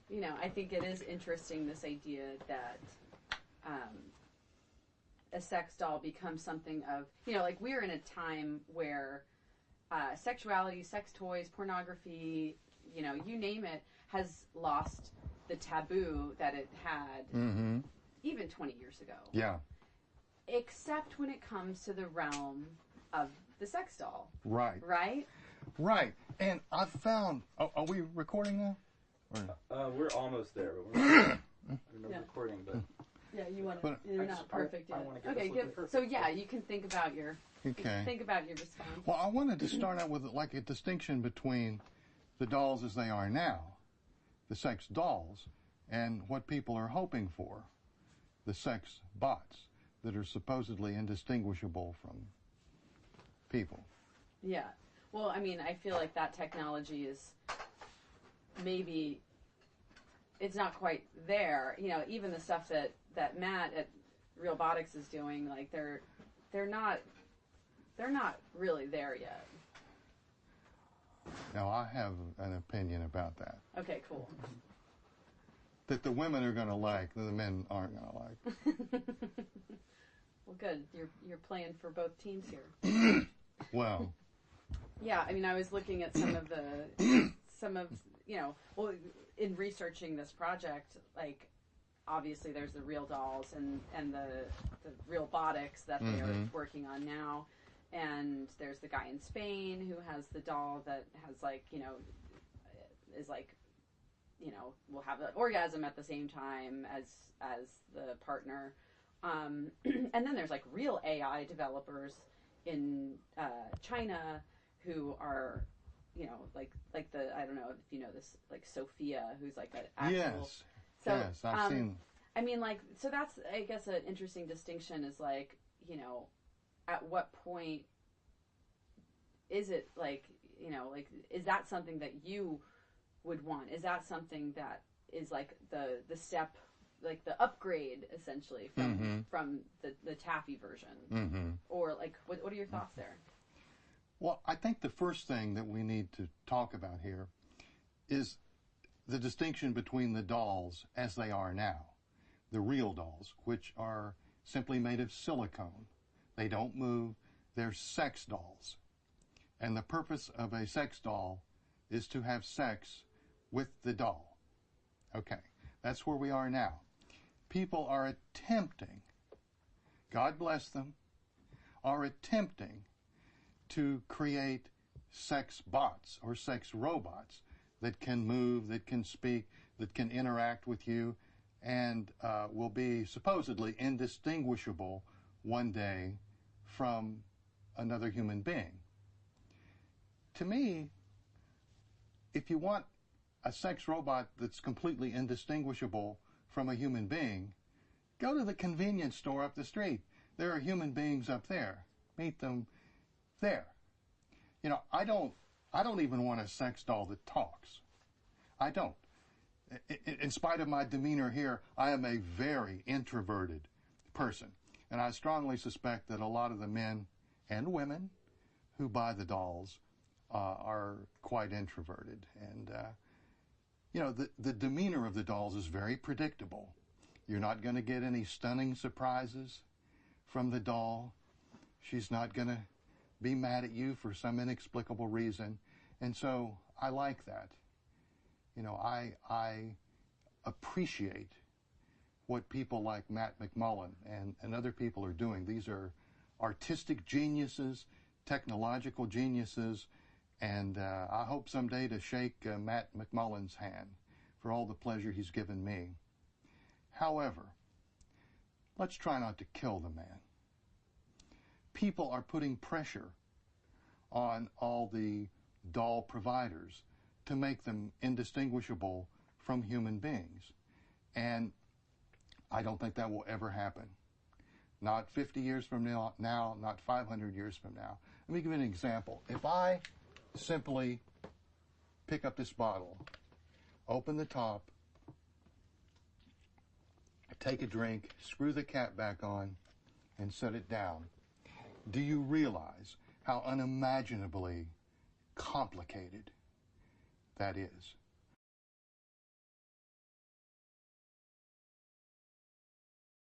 You know, I think it is interesting, this idea that a sex doll becomes something of, you know, like we're in a time where sexuality, sex toys, pornography, you know, you name it, has lost the taboo that it had even 20 years ago. Yeah. Except when it comes to the realm of the sex doll. Right. Right? Right. And I've found, are we recording now? We're almost there, but we're not recording, but... Yeah, you're not perfect yet. Okay, so you can think about your response. Well, I wanted to start out with like a distinction between the dolls as they are now, the sex dolls, and what people are hoping for, the sex bots that are supposedly indistinguishable from people. Yeah. Well, I mean, I feel like that technology is maybe, it's not quite there. You know, even the stuff that Matt at Realbotics is doing, like they're not really there yet. Now, I have an opinion about that. Okay, cool. That the women are going to like, that the men aren't going to like. Well, good. You're playing for both teams here. Well. Yeah, I mean, I was looking at some of you know, well, in researching this project, like, obviously there's the real dolls and the Realbotics that they're working on now. And there's the guy in Spain who has the doll that has, like, you know, is like, you know, will have an orgasm at the same time as the partner. And then there's like real AI developers in China who are, you know, like the, I don't know if you know this, like Sophia, who's like an actual. Yes. So, yes, I've seen. I mean, like, so that's, I guess, an interesting distinction is like, you know, at what point is it like, you know, like, is that something that you would want? Is that something that is like the step, like the upgrade essentially from the taffy version? Or like, what are your thoughts there? Well, I think the first thing that we need to talk about here is the distinction between the dolls as they are now, the real dolls, which are simply made of silicone. They don't move. They're sex dolls. And the purpose of a sex doll is to have sex with the doll. Okay, that's where we are now. People are attempting, God bless them, are attempting to create sex bots or sex robots that can move, that can speak, that can interact with you, and will be supposedly indistinguishable one day from another human being. To me, if you want a sex robot that's completely indistinguishable from a human being, go to the convenience store up the street. There are human beings up there. Meet them there. You know, I don't even want a sex doll that talks. I don't. In spite of my demeanor here, I am a very introverted person. And I strongly suspect that a lot of the men and women who buy the dolls are quite introverted. And, you know, the demeanor of the dolls is very predictable. You're not going to get any stunning surprises from the doll. She's not going to be mad at you for some inexplicable reason. And so I like that. You know, I appreciate what people like Matt McMullen and other people are doing. These are artistic geniuses, technological geniuses, and I hope someday to shake Matt McMullen's hand for all the pleasure he's given me. However, let's try not to kill the man. People are putting pressure on all the doll providers to make them indistinguishable from human beings. And I don't think that will ever happen. Not 50 years from now, not 500 years from now. Let me give you an example. If I simply pick up this bottle, open the top, take a drink, screw the cap back on, and set it down, do you realize how unimaginably complicated that is?